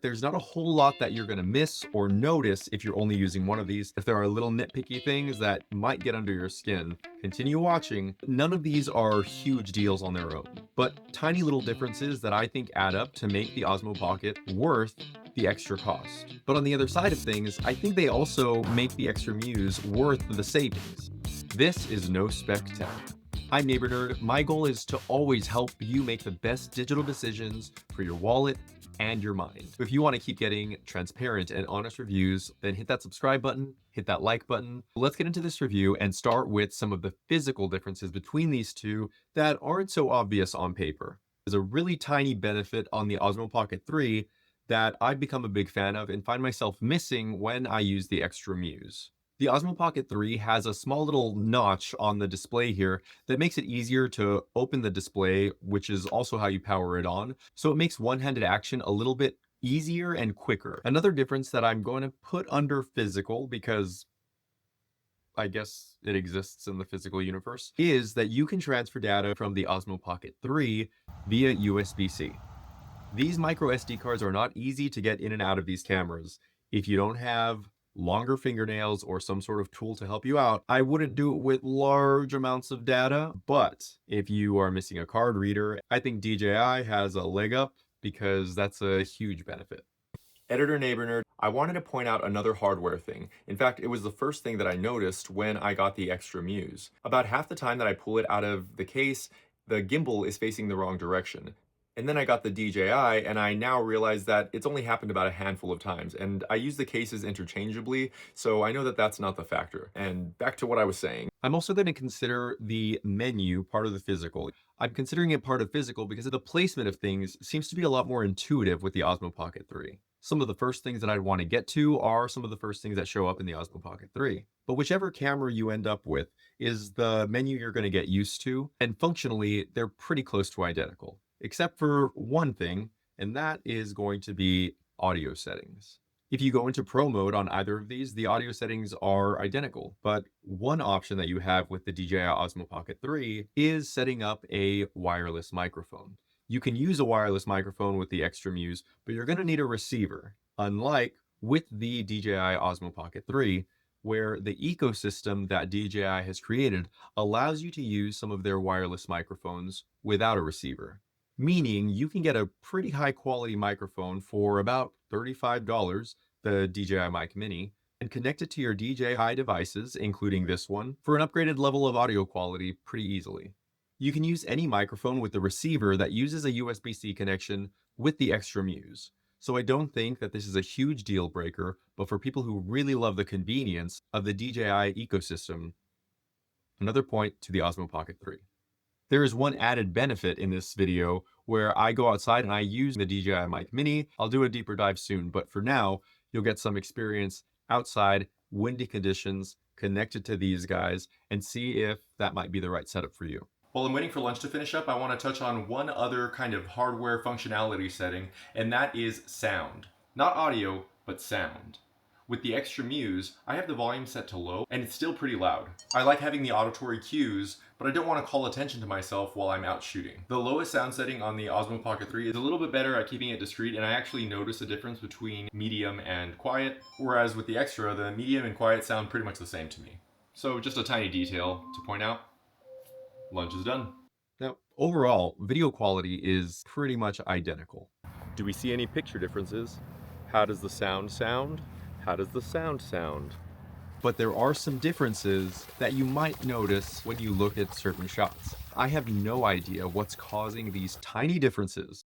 There's not a whole lot that you're gonna miss or notice if you're only using one of these. If there are little nitpicky things that might get under your skin, continue watching. None of these are huge deals on their own, but tiny little differences that I think add up to make the Osmo Pocket worth the extra cost. But on the other side of things, I think they also make the Xtra Muse worth the savings. This is No Spec Tech. I'm Neighbor Nerd. My goal is to always help you make the best digital decisions for your wallet and your mind. If you want to keep getting transparent and honest reviews, then hit that subscribe button, hit that like button. Let's get into this review and start with some of the physical differences between these two that aren't so obvious on paper. There's a really tiny benefit on the Osmo Pocket 3 that I've become a big fan of and find myself missing when I use the Xtra Muse. The Osmo Pocket 3 has a small little notch on the display here that makes it easier to open the display, which is also how you power it on. So it makes one-handed action a little bit easier and quicker. Another difference that I'm going to put under physical, because I guess it exists in the physical universe, is that you can transfer data from the Osmo Pocket 3 via USB-C. These micro SD cards are not easy to get in and out of these cameras. If you don't have longer fingernails or some sort of tool to help you out, I wouldn't do it with large amounts of data. But if you are missing a card reader, I think DJI has a leg up because that's a huge benefit. Editor Neighbor Nerd, I wanted to point out another hardware thing. In fact, it was the first thing that I noticed when I got the Xtra Muse. About half the time that I pull it out of the case, the gimbal is facing the wrong direction. And then I got the DJI, and I now realize that it's only happened about a handful of times, and I use the cases interchangeably, so I know that that's not the factor. And back to what I was saying. I'm also going to consider the menu part of the physical. I'm considering it part of physical because the placement of things seems to be a lot more intuitive with the Osmo Pocket 3. Some of the first things that I'd want to get to are some of the first things that show up in the Osmo Pocket 3. But whichever camera you end up with is the menu you're going to get used to, and functionally, they're pretty close to identical. Except for one thing, and that is going to be audio settings. If you go into Pro mode on either of these, the audio settings are identical, but one option that you have with the DJI Osmo Pocket 3 is setting up a wireless microphone. You can use a wireless microphone with the Xtra Muse, but you're going to need a receiver, unlike with the DJI Osmo Pocket 3, where the ecosystem that DJI has created allows you to use some of their wireless microphones without a receiver. Meaning you can get a pretty high quality microphone for about $35, the DJI Mic Mini, and connect it to your DJI devices, including this one, for an upgraded level of audio quality pretty easily. You can use any microphone with the receiver that uses a USB-C connection with the Xtra Muse. So I don't think that this is a huge deal breaker, but for people who really love the convenience of the DJI ecosystem, another point to the Osmo Pocket 3. There is one added benefit in this video where I go outside and I use the DJI Mic Mini. I'll do a deeper dive soon, but for now, you'll get some experience outside, windy conditions, connected to these guys, and see if that might be the right setup for you. While I'm waiting for lunch to finish up, I want to touch on one other kind of hardware functionality setting, and that is sound. Not audio, but sound. With the Xtra Muse, I have the volume set to low, and it's still pretty loud. I like having the auditory cues, but I don't want to call attention to myself while I'm out shooting. The lowest sound setting on the Osmo Pocket 3 is a little bit better at keeping it discreet, and I actually notice a difference between medium and quiet, whereas with the Xtra, the medium and quiet sound pretty much the same to me. So just a tiny detail to point out. Lunch is done. Now, overall, video quality is pretty much identical. Do we see any picture differences? How does the sound sound? How does the sound sound? But there are some differences that you might notice when you look at certain shots. I have no idea what's causing these tiny differences.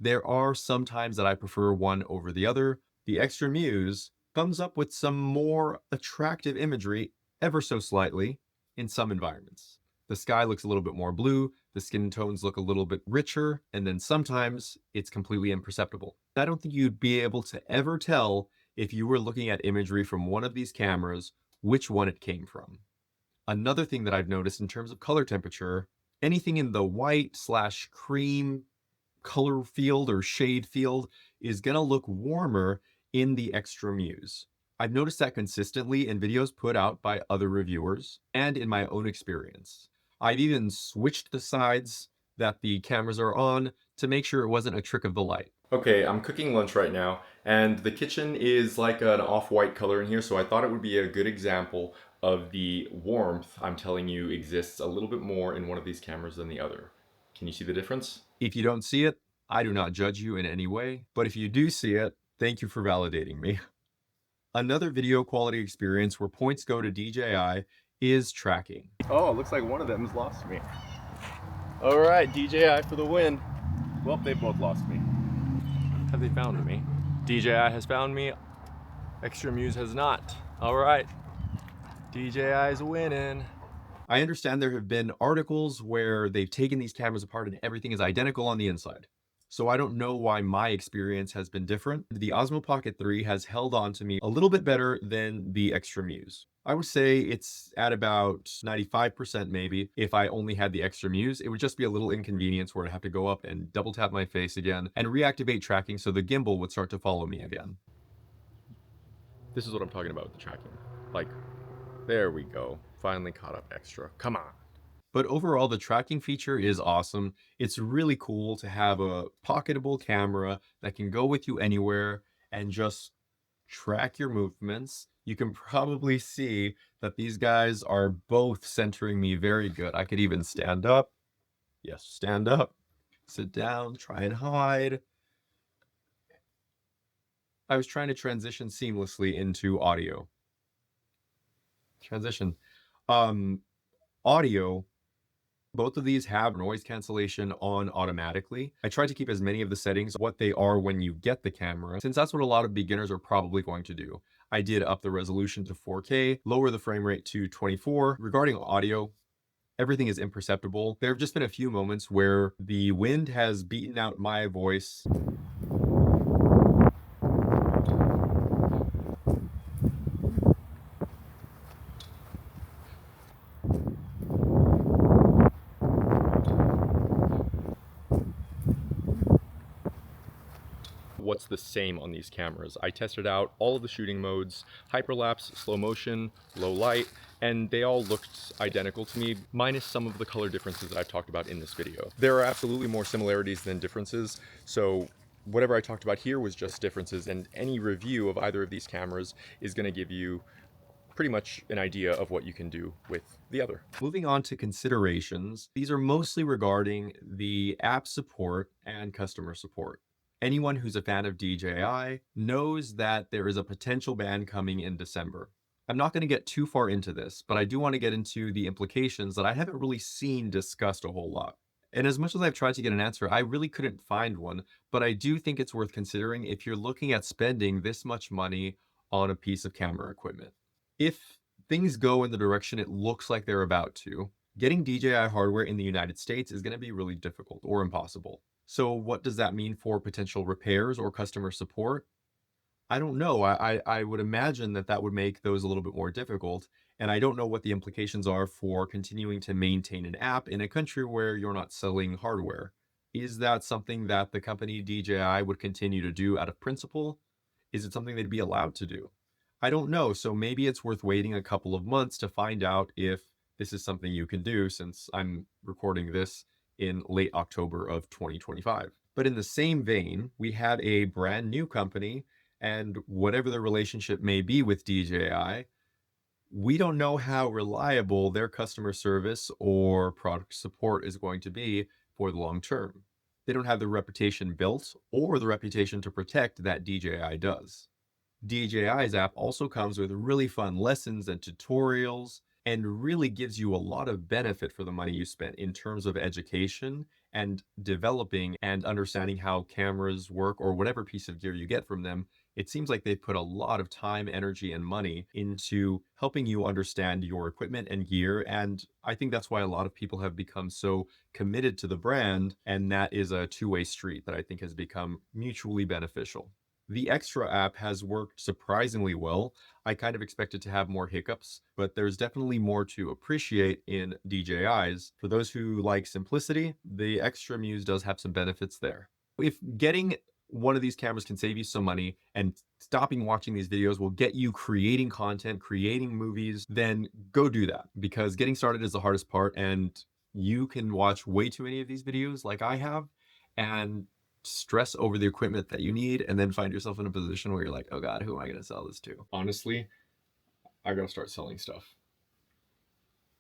There are some times that I prefer one over the other. The Xtra Muse comes up with some more attractive imagery ever so slightly in some environments. The sky looks a little bit more blue, the skin tones look a little bit richer, and then sometimes it's completely imperceptible. I don't think you'd be able to ever tell if you were looking at imagery from one of these cameras, which one it came from. Another thing that I've noticed in terms of color temperature, anything in the white/cream color field or shade field is gonna look warmer in the Xtra Muse. I've noticed that consistently in videos put out by other reviewers and in my own experience. I've even switched the sides that the cameras are on to make sure it wasn't a trick of the light. Okay, I'm cooking lunch right now, and the kitchen is like an off-white color in here, so I thought it would be a good example of the warmth I'm telling you exists a little bit more in one of these cameras than the other. Can you see the difference? If you don't see it, I do not judge you in any way, but if you do see it, thank you for validating me. Another video quality experience where points go to DJI is tracking. Oh, it looks like one of them's lost me. All right, DJI for the win. Well, they both lost me. Have they found me? DJI has found me. Xtra Muse has not. All right, DJI's winning. I understand there have been articles where they've taken these cameras apart and everything is identical on the inside. So I don't know why my experience has been different. The Osmo Pocket 3 has held on to me a little bit better than the Xtra Muse. I would say it's at about 95% maybe. If I only had the Xtra Muse, it would just be a little inconvenience where I'd have to go up and double tap my face again and reactivate tracking so the gimbal would start to follow me again. This is what I'm talking about with the tracking. Like, there we go. Finally caught up extra. Come on. But overall, the tracking feature is awesome. It's really cool to have a pocketable camera that can go with you anywhere and just track your movements. You can probably see that these guys are both centering me very good. I could even stand up. Yes, stand up. Sit down, try and hide. I was trying to transition seamlessly into audio. Transition. Audio, both of these have noise cancellation on automatically. I tried to keep as many of the settings what they are when you get the camera, since that's what a lot of beginners are probably going to do. I did up the resolution to 4K, lower the frame rate to 24. Regarding audio, everything is imperceptible. There have just been a few moments where the wind has beaten out my voice. What's the same on these cameras? I tested out all of the shooting modes, hyperlapse, slow motion, low light, and they all looked identical to me, minus some of the color differences that I've talked about in this video. There are absolutely more similarities than differences, so whatever I talked about here was just differences, and any review of either of these cameras is going to give you pretty much an idea of what you can do with the other. Moving on to considerations, these are mostly regarding the app support and customer support. Anyone who's a fan of DJI knows that there is a potential ban coming in December. I'm not going to get too far into this, but I do want to get into the implications that I haven't really seen discussed a whole lot. And as much as I've tried to get an answer, I really couldn't find one, but I do think it's worth considering if you're looking at spending this much money on a piece of camera equipment. If things go in the direction it looks like they're about to, getting DJI hardware in the United States is going to be really difficult or impossible. So what does that mean for potential repairs or customer support? I don't know. I would imagine that that would make those a little bit more difficult. And I don't know what the implications are for continuing to maintain an app in a country where you're not selling hardware. Is that something that the company DJI would continue to do out of principle? Is it something they'd be allowed to do? I don't know. So maybe it's worth waiting a couple of months to find out if this is something you can do, since I'm recording this in late October of 2025. But in the same vein, we had a brand new company, and whatever the relationship may be with DJI, we don't know how reliable their customer service or product support is going to be for the long term. They don't have the reputation built or the reputation to protect that DJI does. DJI's app also comes with really fun lessons and tutorials, and really gives you a lot of benefit for the money you spent in terms of education and developing and understanding how cameras work or whatever piece of gear you get from them. It seems like they've put a lot of time, energy, and money into helping you understand your equipment and gear. And I think that's why a lot of people have become so committed to the brand. And that is a two-way street that I think has become mutually beneficial. The Xtra app has worked surprisingly well. I kind of expected to have more hiccups, but there's definitely more to appreciate in DJI's. For those who like simplicity, the Xtra Muse does have some benefits there. If getting one of these cameras can save you some money and stopping watching these videos will get you creating content, creating movies, then go do that, because getting started is the hardest part, and you can watch way too many of these videos like I have and stress over the equipment that you need, and then find yourself in a position where you're like, oh God, who am I going to sell this to? Honestly, I got to start selling stuff.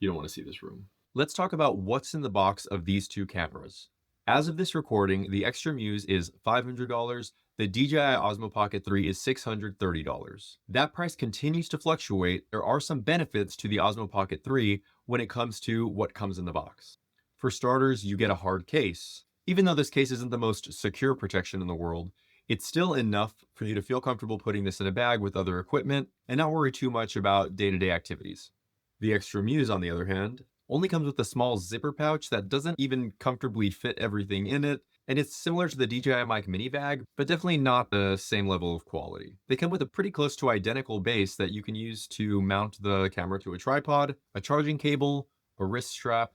You don't want to see this room. Let's talk about what's in the box of these two cameras. As of this recording, the Xtra Muse is $500. The DJI Osmo Pocket 3 is $630. That price continues to fluctuate. There are some benefits to the Osmo Pocket 3 when it comes to what comes in the box. For starters, you get a hard case. Even though this case isn't the most secure protection in the world, it's still enough for you to feel comfortable putting this in a bag with other equipment and not worry too much about day-to-day activities. The Xtra Muse, on the other hand, only comes with a small zipper pouch that doesn't even comfortably fit everything in it, and it's similar to the DJI Mic Mini bag, but definitely not the same level of quality. They come with a pretty close to identical base that you can use to mount the camera to a tripod, a charging cable, a wrist strap.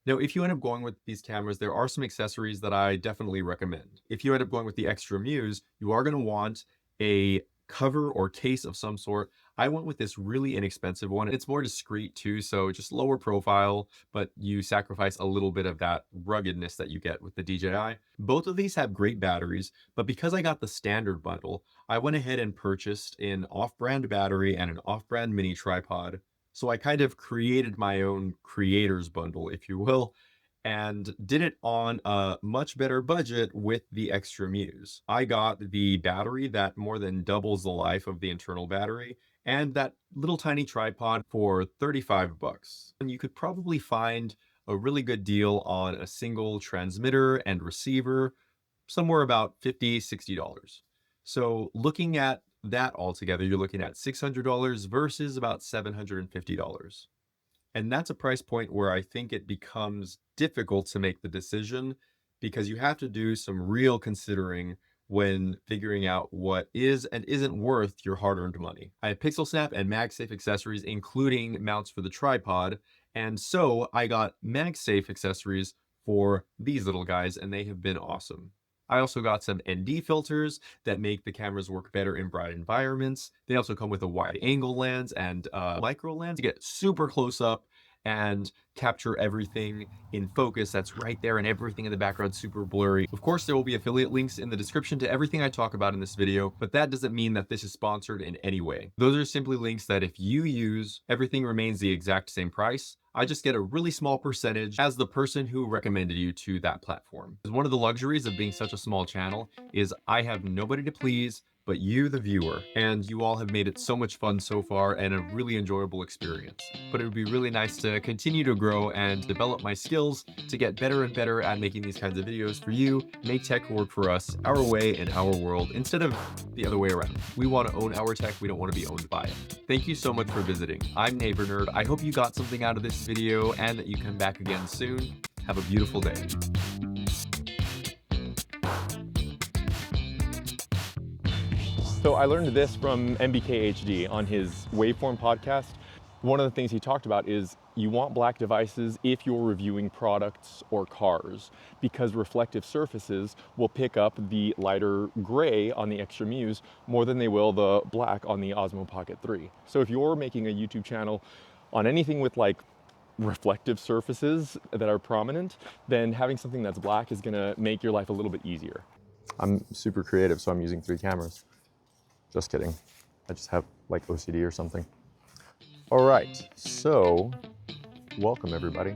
Now, if you end up going with these cameras, there are some accessories that I definitely recommend. If you end up going with the Xtra Muse, you are going to want a cover or case of some sort. I went with this really inexpensive one. It's more discreet too, so just lower profile, but you sacrifice a little bit of that ruggedness that you get with the DJI. Both of these have great batteries, but because I got the standard bundle, I went ahead and purchased an off-brand battery and an off-brand mini tripod. So I kind of created my own creator's bundle, if you will, and did it on a much better budget with the Xtra Muse. I got the battery that more than doubles the life of the internal battery, and that little tiny tripod for 35 bucks. And you could probably find a really good deal on a single transmitter and receiver, somewhere about $50, $60. So looking at that altogether, you're looking at $600 versus about $750. And that's a price point where I think it becomes difficult to make the decision because you have to do some real considering when figuring out what is and isn't worth your hard-earned money. I have Pixel Snap and MagSafe accessories, including mounts for the tripod. And so I got MagSafe accessories for these little guys, and they have been awesome. I also got some ND filters that make the cameras work better in bright environments. They also come with a wide angle lens and micro lens to get super close up and capture everything in focus that's right there and everything in the background super blurry. Of course, there will be affiliate links in the description to everything I talk about in this video, but that doesn't mean that this is sponsored in any way. Those are simply links that if you use, everything remains the exact same price. I just get a really small percentage as the person who recommended you to that platform. One of the luxuries of being such a small channel is I have nobody to please but you, the viewer, and you all have made it so much fun so far and a really enjoyable experience. But it would be really nice to continue to grow and develop my skills to get better and better at making these kinds of videos for you, make tech work for us, our way in our world, instead of the other way around. We want to own our tech, we don't want to be owned by it. Thank you so much for visiting. I'm Neighbor Nerd. I hope you got something out of this video and that you come back again soon. Have a beautiful day. So I learned this from MBKHD on his Waveform podcast. One of the things he talked about is you want black devices if you're reviewing products or cars, because reflective surfaces will pick up the lighter gray on the Xtra Muse more than they will the black on the Osmo Pocket 3. So if you're making a YouTube channel on anything with like reflective surfaces that are prominent, then having something that's black is gonna make your life a little bit easier. I'm super creative, so I'm using 3 cameras. Just kidding. I just have like OCD or something. All right, so welcome everybody.